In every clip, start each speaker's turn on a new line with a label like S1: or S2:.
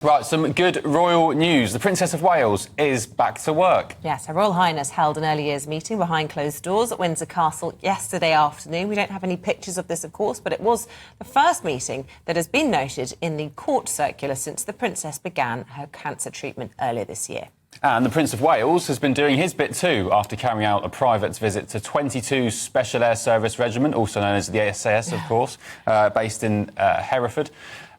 S1: Right, some good royal news. The Princess of Wales is back to work.
S2: Yes, Her Royal Highness held an early years meeting behind closed doors at Windsor Castle yesterday afternoon. We don't have any pictures of this, of course, but it was the first meeting that has been noted in the court circular since the Princess began her cancer treatment earlier this year.
S1: And the Prince of Wales has been doing his bit too after carrying out a private visit to 22 Special Air Service Regiment, also known as the SAS, of course, based in Hereford,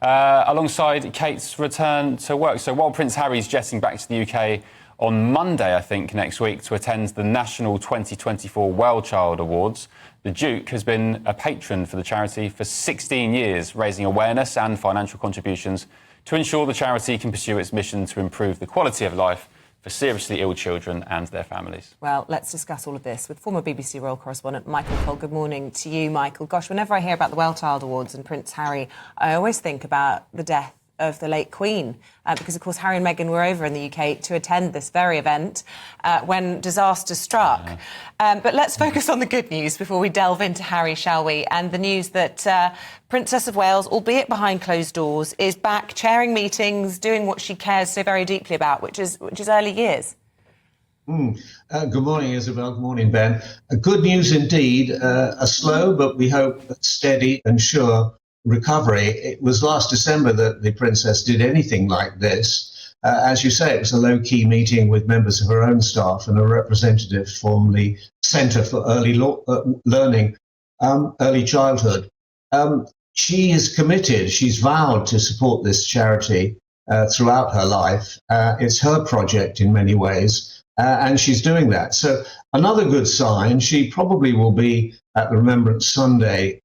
S1: alongside Kate's return to work. So while Prince Harry's jetting back to the UK on Monday, I think, next week to attend the National 2024 Well Child Awards, the Duke has been a patron for the charity for 16 years, raising awareness and financial contributions to ensure the charity can pursue its mission to improve the quality of life for seriously ill children and their families.
S2: Well, let's discuss all of this with former BBC Royal correspondent Michael Cole. Good morning to you, Michael. Gosh, whenever I hear about the Well Child Awards and Prince Harry, I always think about the death of the late Queen, because, of course, Harry and Meghan were over in the UK to attend this very event when disaster struck. But let's focus on the good news before we delve into Harry, shall we? And the news that Princess of Wales, albeit behind closed doors, is back chairing meetings, doing what she cares so very deeply about, which is early years.
S3: Good morning, Isabel. Good morning, Ben. Good news indeed. A slow, but we hope steady and sure recovery. It was last December that the Princess did anything like this. As you say, it was a low-key meeting with members of her own staff and a representative from the Centre for Early Learning, Early Childhood. She is committed. She's vowed to support this charity throughout her life. It's her project in many ways, and she's doing that. So another good sign, she probably will be at the Remembrance Sunday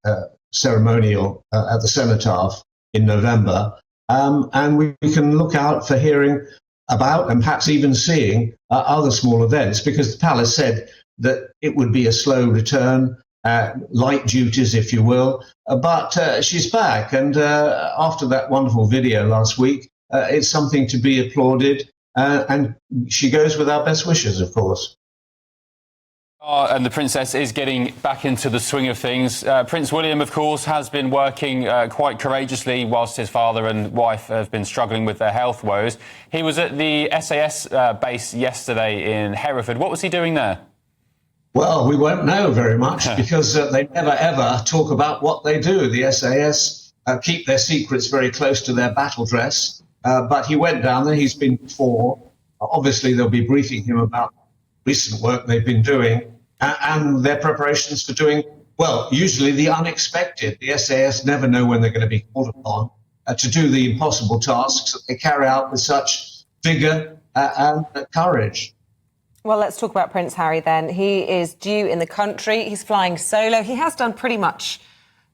S3: ceremonial at the Cenotaph in November, and we can look out for hearing about and perhaps even seeing other small events, because the palace said that it would be a slow return, light duties, if you will, but she's back, and after that wonderful video last week, it's something to be applauded, and she goes with our best wishes, of course.
S1: And the Princess is getting back into the swing of things. Prince William, of course, has been working quite courageously whilst his father and wife have been struggling with their health woes. He was at the SAS base yesterday in Hereford. What was he doing there?
S3: Well, we won't know very much because they never, ever talk about what they do. The SAS keep their secrets very close to their battle dress. But he went down there. He's been before. Obviously, they'll be briefing him about recent work they've been doing and their preparations for doing, well, usually the unexpected. The SAS never know when they're going to be called upon to do the impossible tasks that they carry out with such vigour and courage.
S2: Well, let's talk about Prince Harry then. He is due in the country. He's flying solo. He has done pretty much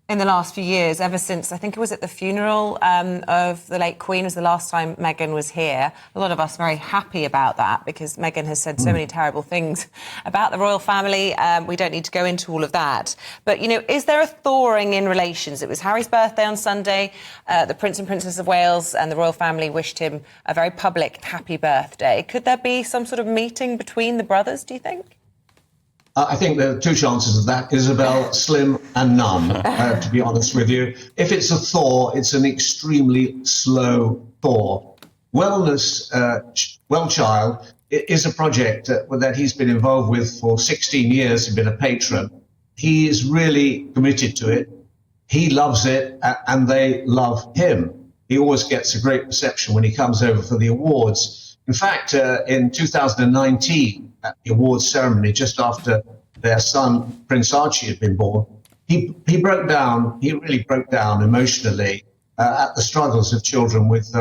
S2: in the last few years, ever since, I think it was at the funeral of the late Queen, was the last time Meghan was here. A lot of us very happy about that because Meghan has said so many terrible things about the royal family. We don't need to go into all of that. But, you know, is there a thawing in relations? It was Harry's birthday on Sunday. The Prince and Princess of Wales and the royal family wished him a very public happy birthday. Could there be some sort of meeting between the brothers, do you think?
S3: I think there are two chances of that, Isabel, slim and none, to be honest with you. If it's a thaw, it's an extremely slow thaw. Wellness, Well Child is a project that he's been involved with for 16 years. He's been a patron. He is really committed to it. He loves it, and they love him. He always gets a great reception when he comes over for the awards. In fact, in 2019, at the awards ceremony, just after their son, Prince Archie, had been born, he broke down, he really broke down emotionally at the struggles of children with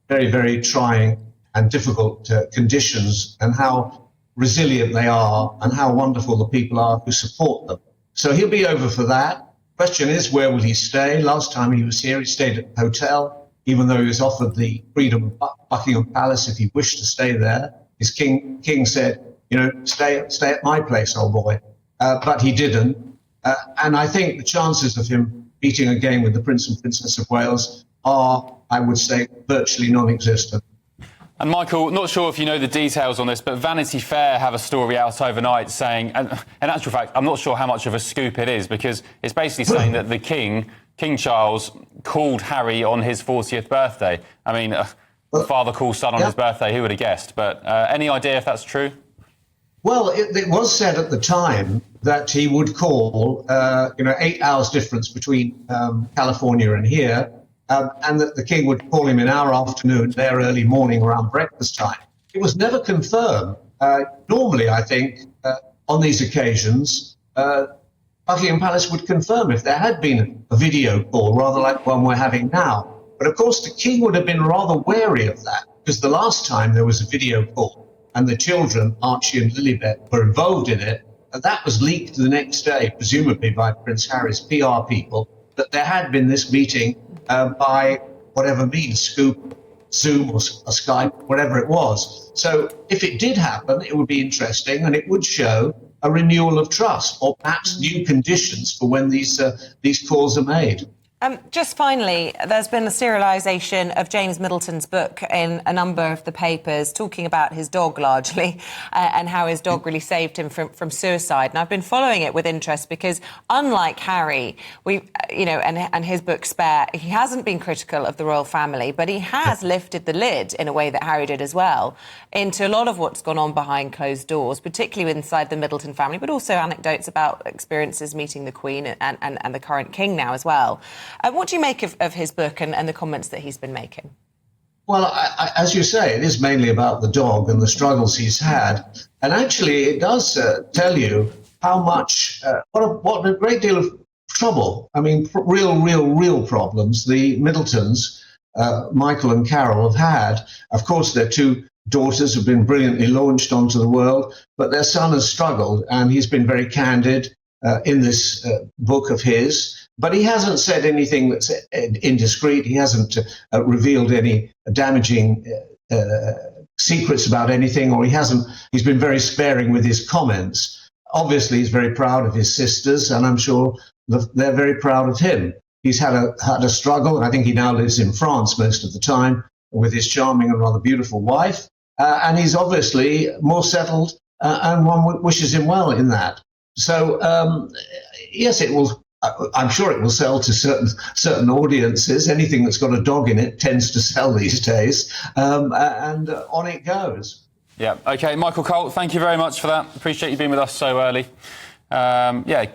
S3: very, very trying and difficult conditions, and how resilient they are and how wonderful the people are who support them. So he'll be over for that. Question is, where will he stay? Last time he was here, he stayed at a hotel, even though he was offered the freedom of Buckingham Palace if he wished to stay there. His king said, you know, stay at my place, old boy. But he didn't. And I think the chances of him meeting again with the Prince and Princess of Wales are, I would say, virtually non-existent.
S1: And Michael, not sure if you know the details on this, but Vanity Fair have a story out overnight saying, and in actual fact, I'm not sure how much of a scoop it is, because it's basically saying that the King Charles, called Harry on his 40th birthday. I mean, father calls son on his birthday. Who would have guessed? But any idea if that's true?
S3: Well, it was said at the time that he would call, 8 hours difference between California and here, and that the king would call him in our afternoon, their early morning around breakfast time. It was never confirmed. Normally, I think, on these occasions, Buckingham Palace would confirm if there had been a video call, rather like one we're having now. But of course, the king would have been rather wary of that, because the last time there was a video call and the children, Archie and Lilibet, were involved in it, and that was leaked the next day, presumably by Prince Harry's PR people, that there had been this meeting by whatever means, Scoop, Zoom or Skype, whatever it was. So if it did happen, it would be interesting, and it would show a renewal of trust, or perhaps new conditions for when these calls are made.
S2: Just finally, there's been a serialisation of James Middleton's book in a number of the papers, talking about his dog largely, and how his dog really saved him from suicide. And I've been following it with interest because, unlike Harry, and his book Spare, he hasn't been critical of the royal family, but he has lifted the lid in a way that Harry did as well into a lot of what's gone on behind closed doors, particularly inside the Middleton family, but also anecdotes about experiences meeting the Queen and the current King now as well. What do you make of his book and the comments that he's been making?
S3: Well, as you say, it is mainly about the dog and the struggles he's had. And actually, it does tell you how much, what a great deal of trouble, I mean, real problems the Middletons, Michael and Carol, have had. Of course, their two daughters have been brilliantly launched onto the world, but their son has struggled, and he's been very candid in this book of his. But he hasn't said anything that's indiscreet. He hasn't revealed any damaging secrets about anything, or he's been very sparing with his comments. Obviously, he's very proud of his sisters, and I'm sure they're very proud of him. He's had a struggle, and I think he now lives in France most of the time with his charming and rather beautiful wife. And he's obviously more settled, and one wishes him well in that. So, yes, it will. I'm sure it will sell to certain audiences. Anything that's got a dog in it tends to sell these days, and on it goes.
S1: Yeah. OK, Michael Colt, thank you very much for that. Appreciate you being with us so early.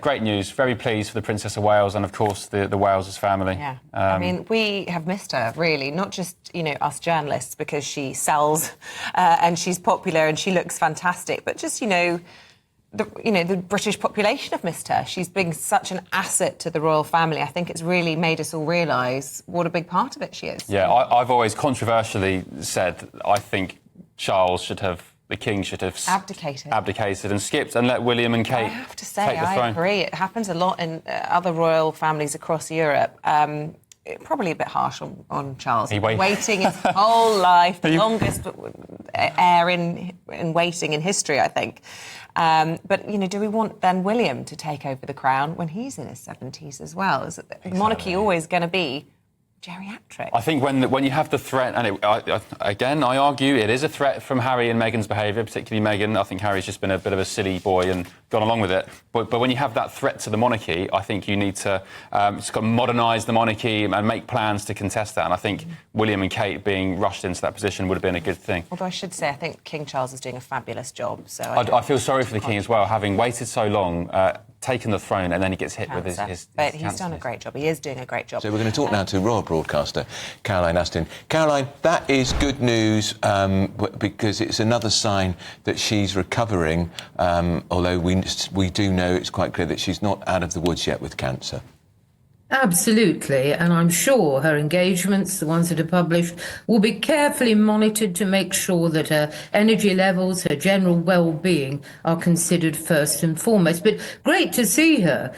S1: Great news. Very pleased for the Princess of Wales and, of course, the Wales's family.
S2: Yeah. I mean, we have missed her, really, not just, us journalists, because she sells and she's popular and she looks fantastic, but just, the British population have missed her. She's been such an asset to the royal family. I think it's really made us all realise what a big part of it she is.
S1: Yeah, I've always controversially said I think the King should have abdicated and skipped and let William and Kate take the throne. I have to say, I agree. It happens a lot in other royal families across Europe. Probably a bit harsh on Charles. Waiting his whole life, the longest heir in waiting in history, I think. But, do we want then William to take over the crown when he's in his 70s as well? Is the monarchy always going to be geriatric? I think when you have the threat, and I argue it is a threat from Harry and Meghan's behaviour, particularly Meghan. I think Harry's just been a bit of a silly boy and gone along with it. But when you have that threat to the monarchy, I think you need to modernise the monarchy and make plans to contest that. And I think William and Kate being rushed into that position would have been a good thing.
S2: Although I should say, I think King Charles is doing a fabulous job. So
S1: I feel sorry for the King as well, having waited so long, taken the throne, and then he gets hit with his
S2: But he's done a great job. He is doing a great job.
S4: So we're going to talk now to royal broadcaster Caroline Astin. Caroline, that is good news because it's another sign that she's recovering, although we do know it's quite clear that she's not out of the woods yet with cancer.
S5: Absolutely, and I'm sure her engagements, the ones that are published, will be carefully monitored to make sure that her energy levels, her general well-being are considered first and foremost. But great to see her,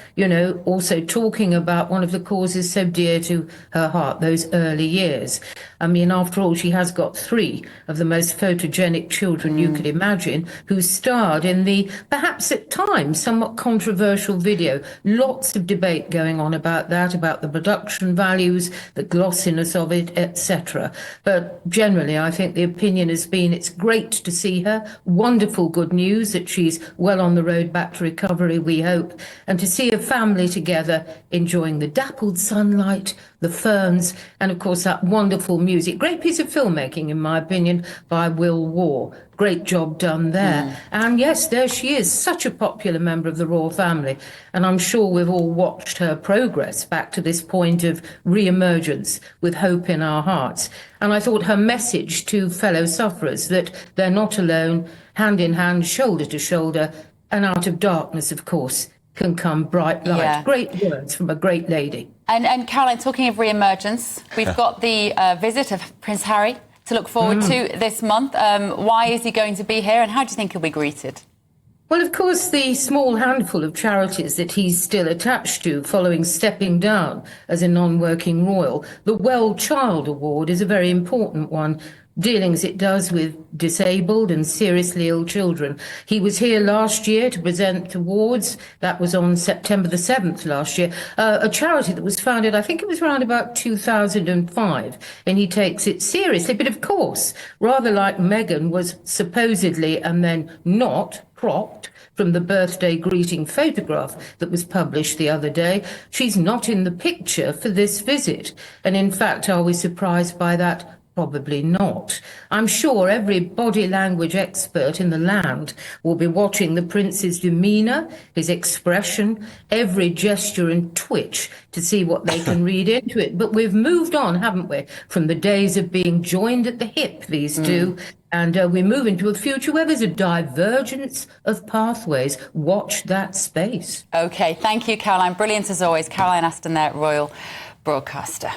S5: also talking about one of the causes so dear to her heart, those early years. I mean, after all, she has got 3 of the most photogenic children you could imagine who starred in the, perhaps at times, somewhat controversial video. Lots of debate going on about that. that, about the production values, the glossiness of it, etc. But generally, I think the opinion has been it's great to see her. Wonderful good news that she's well on the road back to recovery, we hope. And to see a family together enjoying the dappled sunlight, the ferns, and of course that wonderful music. Great piece of filmmaking, in my opinion, by Will Waugh. Great job done there. And yes, there she is, such a popular member of the royal family. And I'm sure we've all watched her progress back to this point of re-emergence with hope in our hearts. And I thought her message to fellow sufferers that they're not alone, hand in hand, shoulder to shoulder, and out of darkness, of course, can come bright light.
S6: Yeah.
S5: Great words from a great lady.
S6: And Caroline, talking of re-emergence, we've got the visit of Prince Harry to look forward to this month. Why is he going to be here, and how do you think he'll be greeted?
S5: Well, of course, the small handful of charities that he's still attached to following stepping down as a non-working royal, the Well Child Award is a very important one, dealing as it does with disabled and seriously ill children. He was here last year to present awards. That was on September the 7th last year. A charity that was founded, I think it was around about 2005, and he takes it seriously. But of course, rather like Meghan was supposedly and then not cropped from the birthday greeting photograph that was published the other day, she's not in the picture for this visit. And in fact, are we surprised by that? Probably not. I'm sure every body language expert in the land will be watching the prince's demeanour, his expression, every gesture and twitch to see what they can read into it. But we've moved on, haven't we, from the days of being joined at the hip, these two, and we move into a future where there's a divergence of pathways. Watch that space.
S6: OK, thank you, Caroline. Brilliant as always. Caroline Aston there, royal broadcaster.